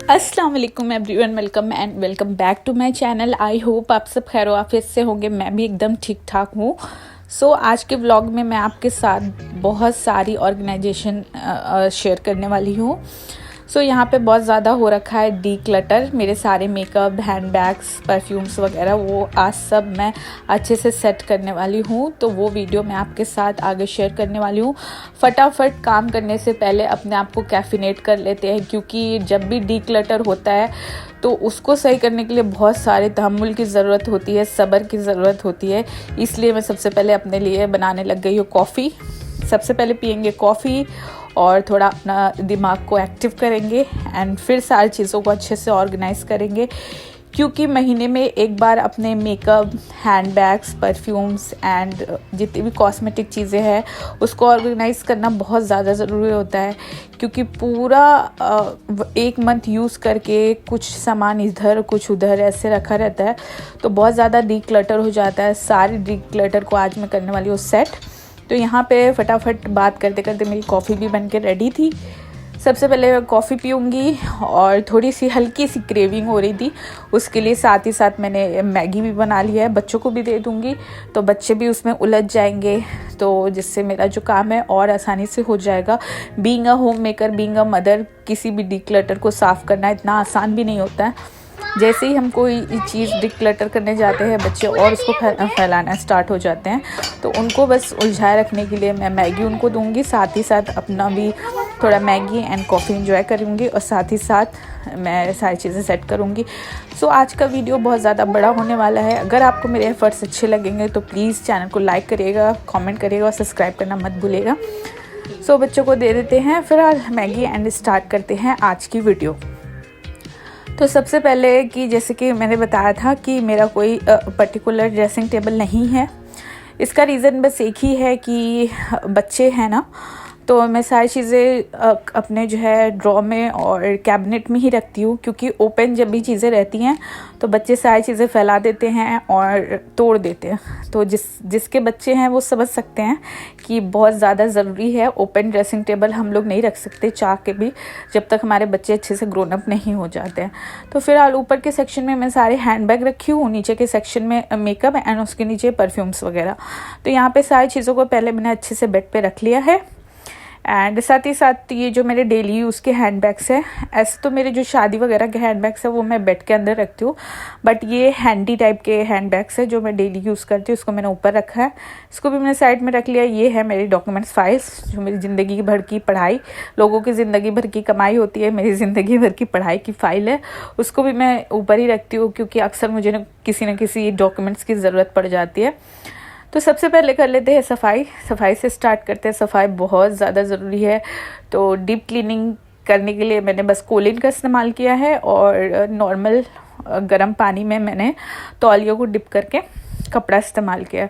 अस्सलाम वालेकुम everyone, welcome back to my channel. I hope आप सब खैर आफियत से होंगे। मैं भी एकदम ठीक ठाक हूँ। आज के व्लॉग में मैं आपके साथ बहुत सारी ऑर्गेनाइजेशन शेयर करने वाली हूँ। यहाँ पे बहुत ज़्यादा हो रखा है डी क्लटर। मेरे सारे मेकअप, हैंड बैग्स, परफ्यूम्स वगैरह वो आज सब मैं अच्छे से सेट करने वाली हूँ। तो वो वीडियो मैं आपके साथ आगे शेयर करने वाली हूँ। फटाफट काम करने से पहले अपने आप को कैफिनेट कर लेते हैं, क्योंकि जब भी डी क्लटर होता है तो उसको सही करने के लिए बहुत सारे तहम्मुल की ज़रूरत होती है, सब्र की ज़रूरत होती है। इसलिए मैं सबसे पहले अपने लिए बनाने लग गई हूँ कॉफ़ी। सबसे पहले पियेंगे कॉफ़ी और थोड़ा अपना दिमाग को एक्टिव करेंगे एंड फिर सारी चीज़ों को अच्छे से ऑर्गेनाइज़ करेंगे, क्योंकि महीने में एक बार अपने makeup, hand bags, perfumes and जितनी भी कॉस्मेटिक चीज़ें हैं उसको ऑर्गेनाइज़ करना बहुत ज़्यादा ज़रूरी होता है। क्योंकि पूरा एक मंथ यूज़ करके कुछ सामान इधर कुछ उधर ऐसे रखा रहता है तो बहुत ज़्यादा डी क्लटर हो जाता है। सारी डी क्लटर को आज मैं करने वाली हूँ सेट। तो यहाँ पे फटाफट बात करते करते मेरी कॉफ़ी भी बन के रेडी थी। सबसे पहले मैं कॉफ़ी पीऊँगी और थोड़ी सी हल्की सी क्रेविंग हो रही थी, उसके लिए साथ ही साथ मैंने मैगी भी बना लिया है। बच्चों को भी दे दूँगी तो बच्चे भी उसमें उलझ जाएंगे, तो जिससे मेरा जो काम है और आसानी से हो जाएगा। Being a home maker, being a mother, किसी भी डी क्लटर को साफ़ करना इतना आसान भी नहीं होता है। जैसे ही हम कोई चीज़ डिक्लटर करने जाते हैं बच्चे और उसको फैलाना स्टार्ट हो जाते हैं। तो उनको बस उलझाए रखने के लिए मैं मैगी उनको दूंगी, साथ ही साथ अपना भी थोड़ा मैगी एंड कॉफ़ी एंजॉय करूंगी और साथ ही साथ मैं सारी चीज़ें सेट करूंगी। आज का वीडियो बहुत ज़्यादा बड़ा होने वाला है। अगर आपको मेरे एफर्ट्स अच्छे लगेंगे तो प्लीज़ चैनल को लाइक करिएगा, कॉमेंट करिएगा और सब्सक्राइब करना मत भूलिएगा। बच्चों को दे देते हैं फिर मैगी एंड स्टार्ट करते हैं आज की वीडियो। तो सबसे पहले कि जैसे कि मैंने बताया था कि मेरा कोई पर्टिकुलर ड्रेसिंग टेबल नहीं है। इसका रीज़न बस एक ही है कि बच्चे हैं ना, तो मैं सारी चीज़ें अपने जो है ड्रॉ में और कैबिनेट में ही रखती हूँ, क्योंकि ओपन जब भी चीज़ें रहती हैं तो बच्चे सारी चीज़ें फैला देते हैं और तोड़ देते हैं। तो जिसके बच्चे हैं वो समझ सकते हैं कि बहुत ज़्यादा ज़रूरी है। ओपन ड्रेसिंग टेबल हम लोग नहीं रख सकते चाह के भी, जब तक हमारे बच्चे अच्छे से ग्रोन अप नहीं हो जाते हैं। तो फिलहाल ऊपर के सेक्शन में मैं सारे हैंड बैग रखी हूँ, नीचे के सेक्शन में मेकअप एंड उसके नीचे परफ्यूम्स वगैरह। तो यहाँ पे सारी चीज़ों को पहले मैंने अच्छे से बेड पे रख लिया है। एंड साथ ही साथ ये जो मेरे डेली यूज़ के हैंड बैग्स हैं, ऐसे तो मेरे जो शादी वगैरह के हैंड बैग्स हैं वो मैं बेड के अंदर रखती हूँ, बट ये हैंडी टाइप के हैंड बैग्स हैं जो मैं डेली यूज़ करती हूँ, उसको मैंने ऊपर रखा है। इसको भी मैंने साइड में रख लिया। ये है मेरी डॉक्यूमेंट्स फाइल्स, जो मेरी ज़िंदगी भर की पढ़ाई, लोगों की ज़िंदगी भर की कमाई होती है, मेरी ज़िंदगी भर की पढ़ाई की फ़ाइल है। उसको भी मैं ऊपर ही रखती हूँ, क्योंकि अक्सर मुझे न किसी डॉक्यूमेंट्स की ज़रूरत पड़ जाती है। तो सबसे पहले कर लेते हैं सफाई से स्टार्ट करते हैं। सफाई बहुत ज़्यादा ज़रूरी है। तो डीप क्लीनिंग करने के लिए मैंने बस कोलिन का इस्तेमाल किया है और नॉर्मल गर्म पानी में मैंने तौलियों को डिप करके कपड़ा इस्तेमाल किया।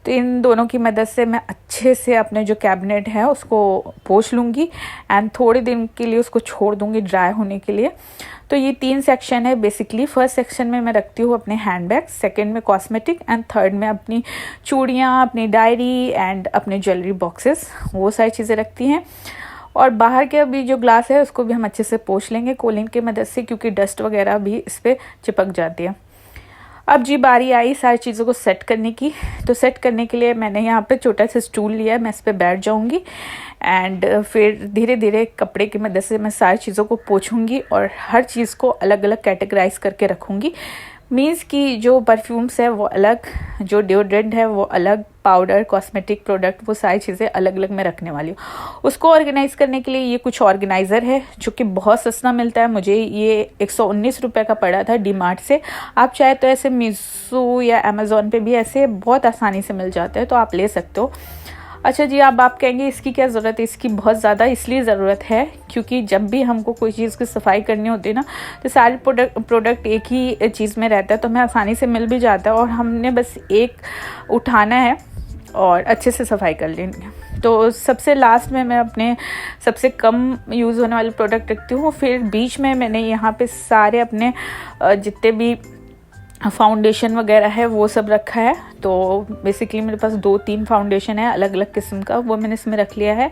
तो इन दोनों की मदद से मैं अच्छे से अपने जो कैबिनेट है उसको पोंछ लूँगी एंड थोड़े दिन के लिए उसको छोड़ दूँगी ड्राई होने के लिए। तो ये 3 सेक्शन है बेसिकली। फर्स्ट सेक्शन में मैं रखती हूँ अपने हैंड बैग, सेकेंड में कॉस्मेटिक एंड थर्ड में अपनी चूड़ियाँ, अपनी डायरी एंड अपने ज्वेलरी बॉक्सेस, वो सारी चीज़ें रखती हैं। और बाहर के अभी जो ग्लास है उसको भी हम अच्छे से पोंछ लेंगे कोलिन की मदद से, क्योंकि डस्ट वगैरह भी इस पर चिपक जाती है। अब जी बारी आई सारी चीज़ों को सेट करने की। तो सेट करने के लिए मैंने यहाँ पे छोटा सा स्टूल लिया है, मैं इस पर बैठ जाऊँगी एंड फिर धीरे धीरे कपड़े की मदद से मैं सारी चीज़ों को पोंछूंगी और हर चीज़ को अलग अलग कैटेगराइज करके रखूँगी। मीन्स कि जो परफ्यूम्स है वो अलग, जो डिओड्रेंट है वो अलग, पाउडर, कॉस्मेटिक प्रोडक्ट, वो सारी चीज़ें अलग अलग मैं रखने वाली हूँ। उसको ऑर्गेनाइज़ करने के लिए ये कुछ ऑर्गेनाइज़र है जो कि बहुत सस्ता मिलता है। मुझे ये 119 रुपये का पड़ा था डी मार्ट से। आप चाहे तो ऐसे मीशो या अमेज़ॉन पे भी ऐसे बहुत आसानी से मिल जाते हैं, तो आप ले सकते हो। अच्छा जी, अब आप कहेंगे इसकी क्या ज़रूरत है? इसकी बहुत ज़्यादा इसलिए ज़रूरत है क्योंकि जब भी हमको कोई चीज़ की सफाई करनी होती है ना, तो सारे प्रोडक्ट एक ही चीज़ में रहता है, तो हमें आसानी से मिल भी जाता है और हमने बस एक उठाना है और अच्छे से सफाई कर लेनी है। तो सबसे लास्ट में मैं अपने सबसे कम यूज़ होने वाले प्रोडक्ट रखती हूँ। फिर बीच में मैंने यहाँ पे सारे अपने जितने भी फाउंडेशन वगैरह है वो सब रखा है। तो बेसिकली मेरे पास 2-3 फाउंडेशन है अलग अलग किस्म का, वो मैंने इसमें रख लिया है।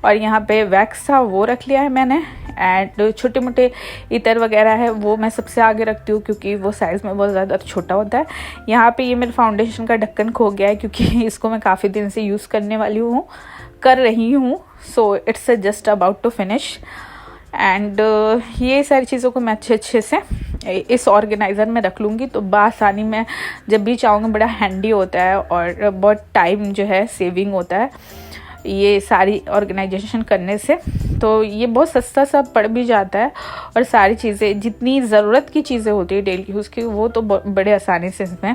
और यहाँ पे वैक्स था वो रख लिया है मैंने। एंड छोटे मोटे इतर वगैरह है वो मैं सबसे आगे रखती हूँ क्योंकि वो साइज़ में बहुत ज़्यादा छोटा होता है। यहाँ पे ये मेरे फाउंडेशन का ढक्कन खो गया है क्योंकि इसको मैं काफ़ी दिन से यूज़ कर रही हूँ। So it's just about to finish. And ये सारी चीज़ों को मैं अच्छे से इस ऑर्गेनाइज़र में रख लूँगी तो बआसानी मैं जब भी चाहूँगी, बड़ा हैंडी होता है और बहुत टाइम जो है सेविंग होता है ये सारी ऑर्गेनाइजेशन करने से। तो ये बहुत सस्ता सा पड़ भी जाता है और सारी चीज़ें जितनी ज़रूरत की चीज़ें होती है डेली यूज़ की वो तो बड़े आसानी से इसमें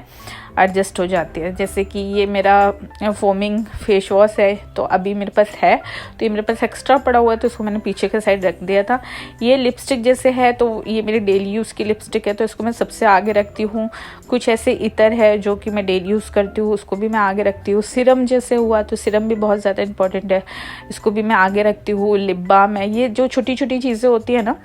एडजस्ट हो जाती है। जैसे कि ये मेरा फोमिंग फेस वॉश है तो अभी मेरे पास है, तो ये मेरे पास एक्स्ट्रा पड़ा हुआ है तो इसको मैंने पीछे के साइड रख दिया था। ये लिपस्टिक जैसे है तो ये मेरी डेली यूज़ की लिपस्टिक है तो इसको मैं सबसे आगे रखती हूँ। कुछ ऐसे इतर है जो कि मैं डेली यूज़ करती हूँ उसको भी मैं आगे रखती हूँ। सिरम जैसे हुआ तो सिरम भी बहुत ज़्यादा इंपॉर्टेंट है, इसको भी मैं आगे रखती हूँ। लिप बाम है, ये जो छोटी छोटी चीज़ें होती है ना,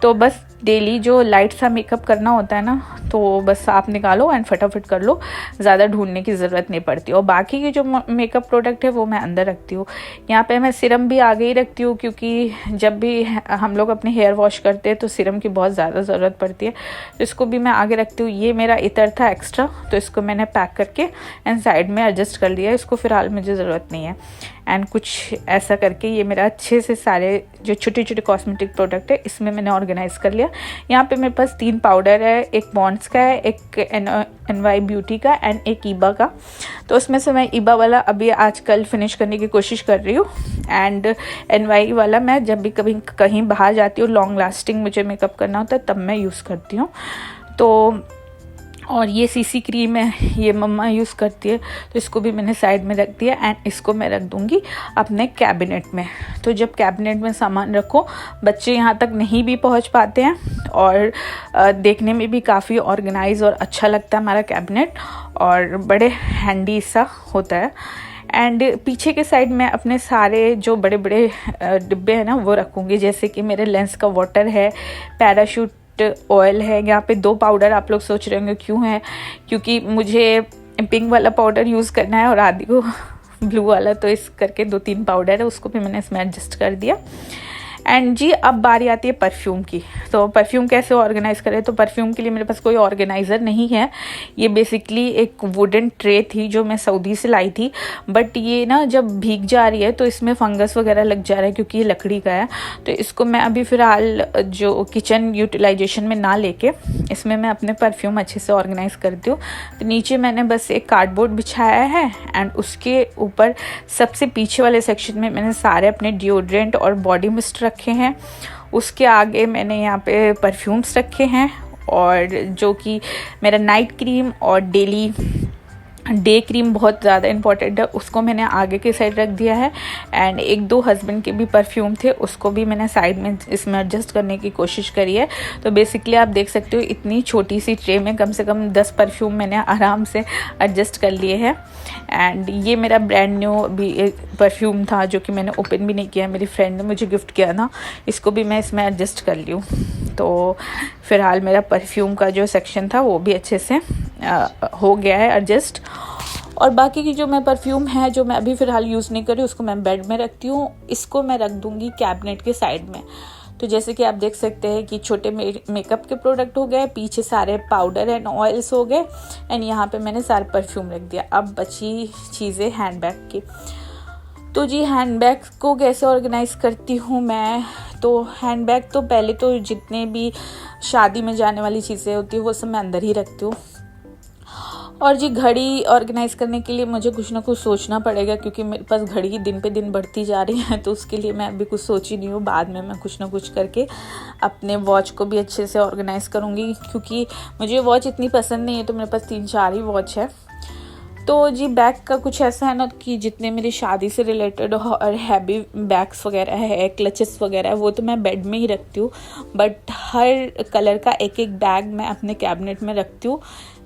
तो बस डेली जो लाइट सा मेकअप करना होता है ना तो बस आप निकालो एंड फटाफट कर लो, ज़्यादा ढूंढने की ज़रूरत नहीं पड़ती। और बाकी की जो मेकअप प्रोडक्ट है वो मैं अंदर रखती हूँ। यहाँ पे मैं सिरम भी आगे ही रखती हूँ क्योंकि जब भी हम लोग अपने हेयर वॉश करते हैं तो सिरम की बहुत ज़्यादा ज़रूरत पड़ती है, तो इसको भी मैं आगे रखती हूँ। ये मेरा इतर था एक्स्ट्रा तो इसको मैंने पैक करके एंड साइड में एडजस्ट कर लिया, इसको फ़िलहाल मुझे ज़रूरत नहीं है। एंड कुछ ऐसा करके ये मेरा अच्छे से सारे जो छोटे छोटे कॉस्मेटिक प्रोडक्ट है इसमें मैंने ऑर्गेनाइज़ कर लिया। यहाँ पे मेरे पास 3 पाउडर है, एक पॉन्ड्स का है, एक NY ब्यूटी का एंड एक ईबा का। तो उसमें से मैं ईबा वाला अभी आजकल फिनिश करने की कोशिश कर रही हूँ एंड NY वाला मैं जब भी कभी कहीं बाहर जाती हूँ, लॉन्ग लास्टिंग मुझे मेकअप करना होता है तब मैं यूज़ करती हूँ। तो और ये CC क्रीम है, ये मम्मा यूज़ करती है तो इसको भी मैंने साइड में रख दिया एंड इसको मैं रख दूँगी अपने कैबिनेट में। तो जब कैबिनेट में सामान रखो बच्चे यहाँ तक नहीं भी पहुँच पाते हैं और देखने में भी काफ़ी ऑर्गेनाइज और अच्छा लगता है हमारा कैबिनेट और बड़े हैंडी सा होता है। एंड पीछे के साइड में अपने सारे जो बड़े बड़े डिब्बे हैं ना वो रखूँगी, जैसे कि मेरे लेंस का वाटर है, पैराशूट ऑयल है। यहाँ पे 2 पाउडर, आप लोग सोच रहे होंगे क्यों है, क्योंकि मुझे पिंक वाला पाउडर यूज़ करना है और आदि को ब्लू वाला, तो इस करके 2-3 पाउडर है उसको भी मैंने इसमें एडजस्ट कर दिया। एंड जी अब बारी आती है परफ्यूम की। तो परफ्यूम कैसे ऑर्गेनाइज करें, तो परफ्यूम के लिए मेरे पास कोई ऑर्गेनाइज़र नहीं है। ये बेसिकली एक वुडन ट्रे थी जो मैं सऊदी से लाई थी, बट ये ना जब भीग जा रही है तो इसमें फंगस वगैरह लग जा रहा है क्योंकि ये लकड़ी का है। तो इसको मैं अभी फ़िलहाल जो किचन यूटिलाइजेशन में ना लेके इसमें मैं अपने परफ्यूम अच्छे से ऑर्गेनाइज़ करती हूँ। तो नीचे मैंने बस एक कार्डबोर्ड बिछाया है एंड उसके ऊपर सबसे पीछे वाले सेक्शन में मैंने सारे अपने डिओड्रेंट और बॉडी मिस्ट रखे हैं। उसके आगे मैंने यहाँ पे परफ्यूम्स रखे हैं और जो कि मेरा नाइट क्रीम और डे क्रीम बहुत ज़्यादा इंपॉर्टेंट है, उसको मैंने आगे के साइड रख दिया है। एंड 1-2 हस्बैंड के भी परफ्यूम थे उसको भी मैंने साइड में इसमें एडजस्ट करने की कोशिश करी है। तो बेसिकली आप देख सकते हो इतनी छोटी सी ट्रे में कम से कम 10 परफ्यूम मैंने आराम से एडजस्ट कर लिए हैं। एंड ये मेरा ब्रांड न्यू भी एक परफ्यूम था जो कि मैंने ओपन भी नहीं किया, मेरी फ्रेंड ने मुझे गिफ्ट किया था, इसको भी मैं इसमें एडजस्ट कर ली हूँ। तो फ़िलहाल मेरा परफ्यूम का जो सेक्शन था वो भी अच्छे से हो गया है एडजस्ट। और बाकी की जो मैं परफ्यूम है जो मैं अभी फ़िलहाल यूज़ नहीं कर रही उसको मैं बेड में रखती हूँ, इसको मैं रख दूँगी कैबिनेट के साइड में। तो जैसे कि आप देख सकते हैं कि छोटे मेकअप के प्रोडक्ट हो गए, पीछे सारे पाउडर एंड ऑयल्स हो गए एंड यहाँ पे मैंने सारे परफ्यूम रख दिया। अब बची चीज़ें हैंडबैग की। तो जी हैंडबैग को कैसे ऑर्गेनाइज़ करती हूँ मैं, तो हैंडबैग तो पहले तो जितने भी शादी में जाने वाली चीज़ें होती है वो सब मैं अंदर ही रखती हूँ। और जी घड़ी ऑर्गेनाइज़ करने के लिए मुझे कुछ ना कुछ सोचना पड़ेगा क्योंकि मेरे पास घड़ी दिन पे दिन बढ़ती जा रही है, तो उसके लिए मैं अभी कुछ सोची नहीं हूँ। बाद में मैं कुछ ना कुछ करके अपने वॉच को भी अच्छे से ऑर्गेनाइज़ करूँगी क्योंकि मुझे वॉच इतनी पसंद नहीं है, तो मेरे पास 3-4 ही वॉच है। तो जी बैग का कुछ ऐसा है ना कि जितने मेरी शादी से रिलेटेड और हैवी बैग्स वगैरह है, क्लचेस वगैरह है, वो तो मैं बेड में ही रखती हूँ, बट हर कलर का एक एक बैग मैं अपने कैबिनेट में रखती हूँ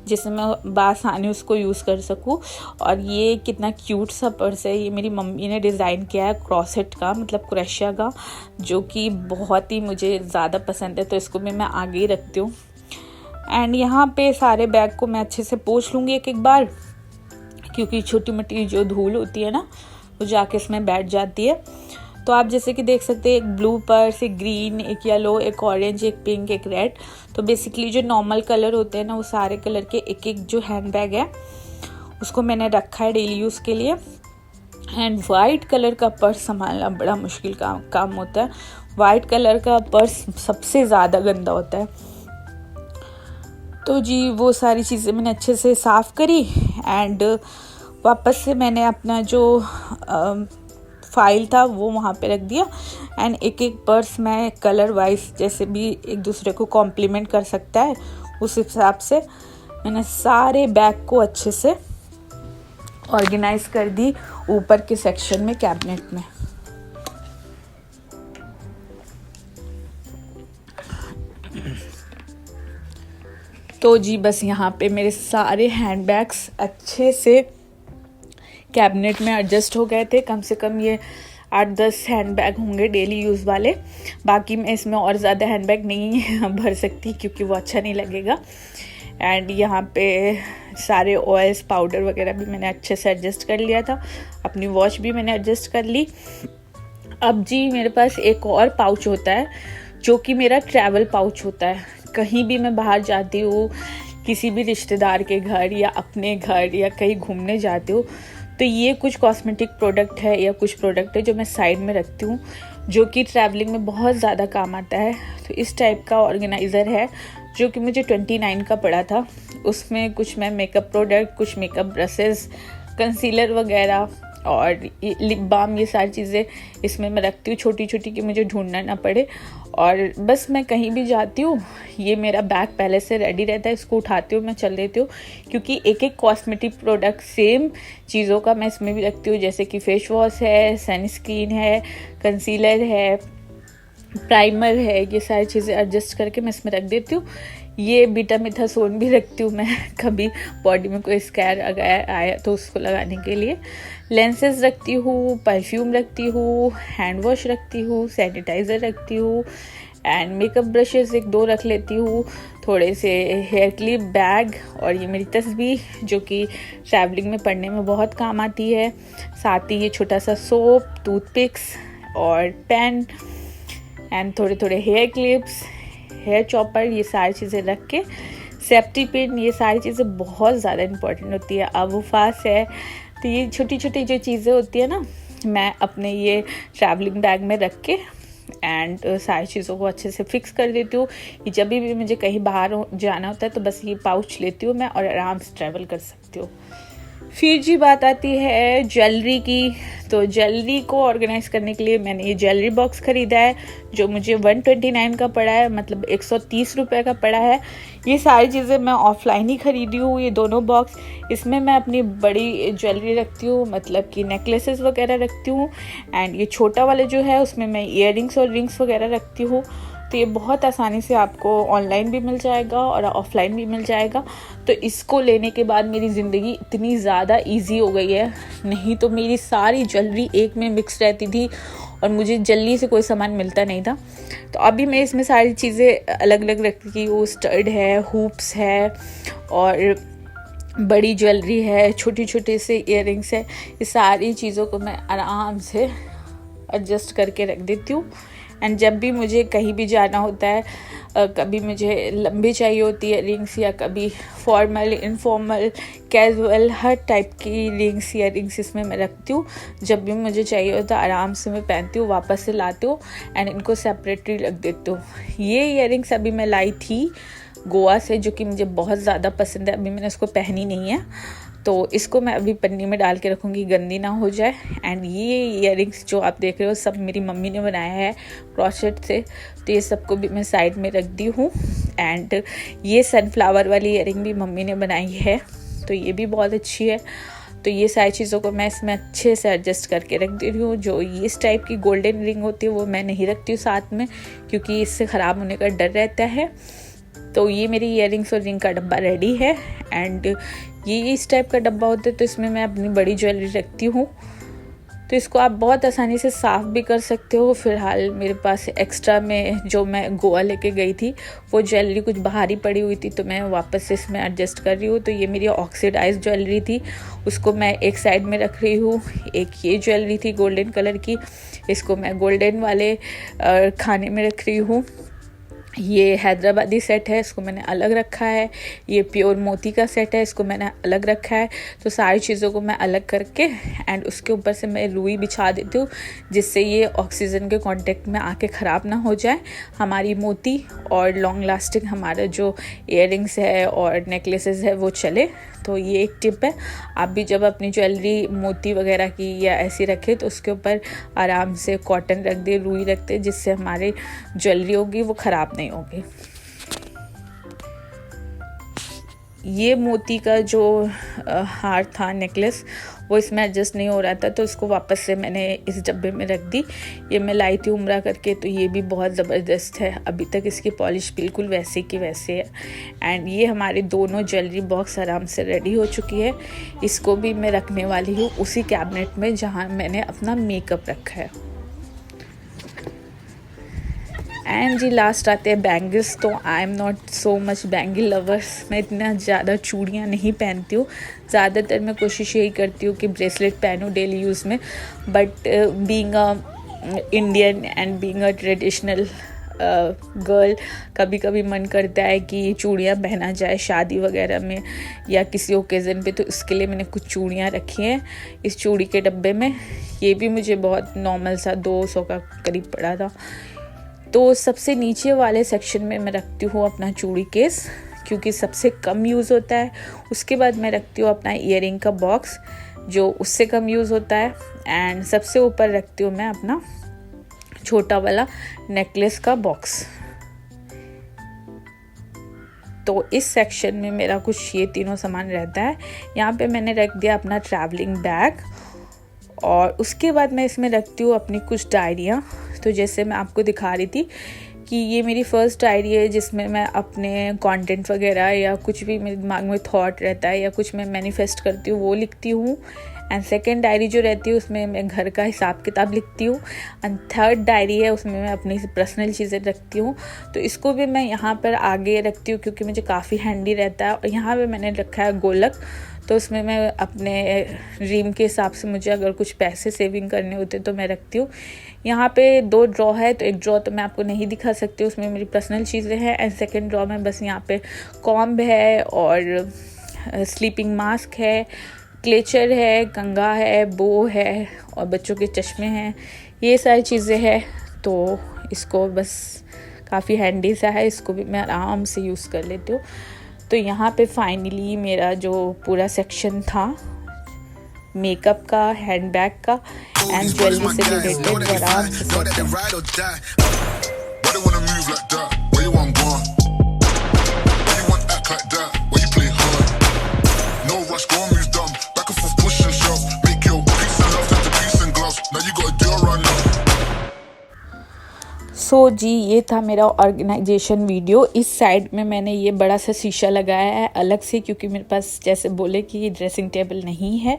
जिससे मैं बासानी उसको यूज़ कर सकूँ। और ये कितना क्यूट सा पर्स है, ये मेरी मम्मी ने डिज़ाइन किया है क्रॉसेट का, मतलब क्रोशिया का, जो कि बहुत ही मुझे ज़्यादा पसंद है, तो इसको भी मैं आगे ही रखती हूँ। एंड यहाँ पे सारे बैग को मैं अच्छे से पोंछ लूँगी एक एक बार, क्योंकि छोटी मोटी जो धूल होती है ना वो जाके इसमें बैठ जाती है। तो आप जैसे कि देख सकते हैं, एक ब्लू पर्स, एक ग्रीन, एक येलो, एक ऑरेंज, एक पिंक, एक रेड। तो बेसिकली जो नॉर्मल कलर होते हैं ना, वो सारे कलर के एक एक जो हैंड बैग है उसको मैंने रखा है डेली यूज़ के लिए। एंड वाइट कलर का पर्स संभालना बड़ा मुश्किल काम होता है। वाइट कलर का पर्स सबसे ज़्यादा गंदा होता है। तो जी वो सारी चीज़ें मैंने अच्छे से साफ़ करी एंड वापस से मैंने अपना जो फाइल था वो वहाँ पे रख दिया। एंड एक एक पर्स मैं कलर वाइज जैसे भी एक दूसरे को कॉम्प्लीमेंट कर सकता है उस हिसाब से मैंने सारे बैग को अच्छे से ऑर्गेनाइज कर दी ऊपर के सेक्शन में, कैबिनेट में। तो जी बस यहाँ पे मेरे सारे हैंड बैग्स अच्छे से कैबिनेट में एडजस्ट हो गए थे। कम से कम ये 8-10 हैंड बैग होंगे डेली यूज़ वाले। बाकी मैं इसमें और ज़्यादा हैंड बैग नहीं भर सकती क्योंकि वो अच्छा नहीं लगेगा। एंड यहाँ पे सारे ऑयल्स, पाउडर वगैरह भी मैंने अच्छे से एडजस्ट कर लिया था। अपनी वॉच भी मैंने एडजस्ट कर ली। अब जी मेरे पास एक और पाउच होता है जो कि मेरा ट्रैवल पाउच होता है। कहीं भी मैं बाहर जाती हूँ, किसी भी रिश्तेदार के घर या अपने घर या कहीं घूमने जाती हूँ, तो ये कुछ कॉस्मेटिक प्रोडक्ट है या कुछ प्रोडक्ट है जो मैं साइड में रखती हूँ, जो कि ट्रैवलिंग में बहुत ज़्यादा काम आता है। तो इस टाइप का ऑर्गेनाइज़र है जो कि मुझे 29 का पड़ा था। उसमें कुछ मैं मेकअप प्रोडक्ट, कुछ मेकअप ब्रशेस, कंसीलर वगैरह और लिप बाम, ये सारी चीज़ें इसमें मैं रखती हूँ छोटी छोटी, कि मुझे ढूंढना ना पड़े। और बस मैं कहीं भी जाती हूँ ये मेरा बैग पहले से रेडी रहता है, इसको उठाती हूँ, मैं चल देती हूँ। क्योंकि एक एक कॉस्मेटिक प्रोडक्ट सेम चीज़ों का मैं इसमें भी रखती हूँ, जैसे कि फेस वॉश है, सनस्क्रीन है, कंसीलर है, प्राइमर है, ये सारी चीज़ें एडजस्ट करके मैं इसमें रख देती हूँ। ये बीटामिथासोन भी रखती हूँ मैं, कभी बॉडी में कोई स्कैर आया तो उसको लगाने के लिए। लेंसेज रखती हूँ, परफ्यूम रखती हूँ, हैंड वॉश रखती हूँ, सैनिटाइज़र रखती हूँ एंड मेकअप ब्रशेस 1-2 रख लेती हूँ, थोड़े से हेयर क्लिप, बैग और ये मेरी तस्बीह जो कि ट्रैवलिंग में पढ़ने में बहुत काम आती है। साथ ही ये छोटा सा सोप, टूथपिक्स और पेन एंड थोड़े थोड़े हेयर क्लिप्स, हेयर चॉपर, ये सारी चीज़ें रख के, सेफ्टी पिन, ये सारी चीज़ें बहुत ज़्यादा इम्पोर्टेंट होती है। अब वो फास है, तो ये छोटी छोटी जो चीज़ें होती है ना, मैं अपने ये ट्रैवलिंग बैग में रख के एंड सारी चीज़ों को अच्छे से फिक्स कर देती हूँ कि जब भी मुझे कहीं बाहर जाना होता है तो बस ये पाउच लेती हूँ मैं और आराम से ट्रैवल कर सकती हूँ। फिर जी बात आती है ज्वेलरी की। तो ज्वेलरी को ऑर्गेनाइज करने के लिए मैंने ये ज्वेलरी बॉक्स ख़रीदा है जो मुझे 129 का पड़ा है, मतलब 130 रुपये का पड़ा है। ये सारी चीज़ें मैं ऑफलाइन ही ख़रीदी हूँ, ये दोनों बॉक्स। इसमें मैं अपनी बड़ी ज्वेलरी रखती हूँ, मतलब कि नेकलेसेस वगैरह रखती हूँ एंड ये छोटा वाला जो है उसमें मैं ईयररिंग्स और रिंग्स वगैरह रखती हूँ। तो ये बहुत आसानी से आपको ऑनलाइन भी मिल जाएगा और ऑफ़लाइन भी मिल जाएगा। तो इसको लेने के बाद मेरी ज़िंदगी इतनी ज़्यादा इजी हो गई है, नहीं तो मेरी सारी ज्वेलरी एक में मिक्स रहती थी और मुझे जल्दी से कोई सामान मिलता नहीं था। तो अभी मैं इसमें सारी चीज़ें अलग अलग रखती हूँ। स्टड है, हुप्स है और बड़ी ज्वेलरी है, छोटी छोटी से ईयररिंग्स है। ये सारी चीज़ों को मैं आराम से एडजस्ट करके रख देती हूँ। एंड जब भी मुझे कहीं भी जाना होता है, कभी मुझे लंबी चाहिए होती है रिंग्स या कभी फॉर्मल, इनफॉर्मल, कैजुअल, हर टाइप की रिंग्स या रिंग्स इसमें मैं रखती हूँ। जब भी मुझे चाहिए होता है आराम से मैं पहनती हूँ, वापस से लाती हूँ एंड इनको सेपरेटली रख देती हूँ। ये ईयररिंग्स अभी मैं लाई थी गोवा से, जो कि मुझे बहुत ज़्यादा पसंद है। अभी मैंने इसको पहनी नहीं है, तो इसको मैं अभी पन्नी में डाल के रखूँगी, गंदी ना हो जाए। एंड ये ईयररिंग्स जो आप देख रहे हो सब मेरी मम्मी ने बनाया है क्रोशेट से, तो ये सबको भी मैं साइड में रख दी हूँ। एंड ये सनफ्लावर वाली ईयररिंग भी मम्मी ने बनाई है, तो ये भी बहुत अच्छी है। तो ये सारी चीज़ों को मैं इसमें अच्छे से एडजस्ट करके रख दे रही हूँ। जो इस टाइप की गोल्डन रिंग होती है वो मैं नहीं रखती हूँ साथ में, क्योंकि इससे ख़राब होने का डर रहता है। तो ये मेरी ईयररिंग्स और रिंग का डब्बा रेडी है। एंड ये इस टाइप का डब्बा होता है, तो इसमें मैं अपनी बड़ी ज्वेलरी रखती हूँ। तो इसको आप बहुत आसानी से साफ़ भी कर सकते हो। फ़िलहाल मेरे पास एक्स्ट्रा में जो मैं गोवा लेके गई थी वो ज्वेलरी कुछ बाहर ही पड़ी हुई थी, तो मैं वापस से इसमें एडजस्ट कर रही हूँ। तो ये मेरी ऑक्सीडाइज ज्वेलरी थी, उसको मैं एक साइड में रख रही हूँ। एक ये ज्वेलरी थी गोल्डन कलर की, इसको मैं गोल्डन वाले खाने में रख रही हूँ। ये हैदराबादी सेट है, इसको मैंने अलग रखा है। ये प्योर मोती का सेट है, इसको मैंने अलग रखा है। तो सारी चीज़ों को मैं अलग करके एंड उसके ऊपर से मैं रुई बिछा देती हूँ, जिससे ये ऑक्सीजन के कांटेक्ट में आके ख़राब ना हो जाए हमारी मोती, और लॉन्ग लास्टिंग हमारा जो इयररिंग्स है और नेकलेसेस है वो चले। तो ये एक टिप है, आप भी जब अपनी ज्वेलरी मोती वगैरह की या ऐसी रखें तो उसके ऊपर आराम से कॉटन रख दे, रुई रख दे, जिससे हमारी ज्वेलरी होगी वो ख़राब नहीं होगी। ये मोती का जो हार था, नेकलेस, वो इसमें एडजस्ट नहीं हो रहा था, तो उसको वापस से मैंने इस डब्बे में रख दी। ये मैं लाई थी उम्रा करके, तो ये भी बहुत ज़बरदस्त है। अभी तक इसकी पॉलिश बिल्कुल वैसे की वैसे है। एंड ये हमारे दोनों ज्वेलरी बॉक्स आराम से रेडी हो चुकी है। इसको भी मैं रखने वाली हूँ उसी कैबिनेट में जहाँ मैंने अपना मेकअप रखा है। एंड जी लास्ट आते हैं बैंगल्स। तो I am not so much bangle lovers, मैं इतना ज़्यादा चूड़ियाँ नहीं पहनती हूँ। ज़्यादातर मैं कोशिश यही करती हूँ कि ब्रेसलेट पहनूँ डेली यूज़ में, but being a Indian and being a traditional girl, कभी कभी मन करता है कि चूड़ियाँ पहना जाए शादी वगैरह में या किसी ओकेज़न पे। तो इसके लिए मैंने कुछ चूड़ियाँ रखी हैं इस चूड़ी के डब्बे में। ये भी मुझे बहुत नॉर्मल सा 200 का करीब पड़ा था। तो सबसे नीचे वाले सेक्शन में मैं रखती हूँ अपना चूड़ी केस, क्योंकि सबसे कम यूज़ होता है। उसके बाद मैं रखती हूँ अपना ईयरिंग का बॉक्स, जो उससे कम यूज़ होता है। एंड सबसे ऊपर रखती हूँ मैं अपना छोटा वाला नेकलेस का बॉक्स। तो इस सेक्शन में मेरा कुछ ये तीनों सामान रहता है। यहाँ पे मैंने रख दिया अपना ट्रैवलिंग बैग, और उसके बाद मैं इसमें रखती हूँ अपनी कुछ डायरियाँ। तो जैसे मैं आपको दिखा रही थी कि ये मेरी फ़र्स्ट डायरी है, जिसमें मैं अपने कंटेंट वगैरह या कुछ भी मेरे दिमाग में थॉट रहता है या कुछ मैं मैनिफेस्ट करती हूँ वो लिखती हूँ। एंड सेकेंड डायरी जो रहती है उसमें मैं घर का हिसाब किताब लिखती हूँ। एंड थर्ड डायरी है, उसमें मैं अपनी पर्सनल चीज़ें रखती हूँ। तो इसको भी मैं यहाँ पर आगे रखती हूँ क्योंकि मुझे काफ़ी हैंडी रहता है। और यहाँ पे मैंने रखा है गोलक, तो उसमें मैं अपने ड्रीम के हिसाब से मुझे अगर कुछ पैसे सेविंग करने होते तो मैं रखती हूँ। यहाँ पे 2 ड्रॉ है, तो एक ड्रॉ तो मैं आपको नहीं दिखा सकती, उसमें मेरी पर्सनल चीज़ें हैं। एंड सेकंड ड्रॉ में बस यहाँ पे कॉम्ब है और स्लीपिंग मास्क है, क्लेचर है, कंघा है, बो है और बच्चों के चश्मे हैं, ये सारी चीज़ें हैं। तो इसको बस काफ़ी हैंडी सा है, इसको भी मैं आराम से यूज़ कर लेती हूँ। तो यहाँ पे फाइनली मेरा जो पूरा सेक्शन था मेकअप का, हैंडबैग का एंड ज्वेलरी से रिलेटेड आराम से सो जी ये था मेरा ऑर्गेनाइजेशन वीडियो। इस साइड में मैंने ये बड़ा सा शीशा लगाया है अलग से, क्योंकि मेरे पास जैसे बोले कि ये ड्रेसिंग टेबल नहीं है।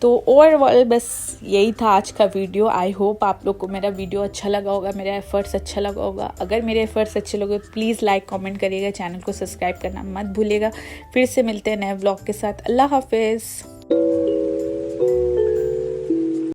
तो ओवरऑल बस यही था आज का वीडियो। आई होप आप लोग को मेरा वीडियो अच्छा लगा होगा, मेरा एफर्ट्स अच्छा लगा होगा। अगर मेरे एफर्ट्स अच्छे लगे तो प्लीज़ लाइक कमेंट करिएगा, चैनल को सब्सक्राइब करना मत भूलिएगा। फिर से मिलते हैं नए व्लॉग के साथ। अल्लाह हाफिज़।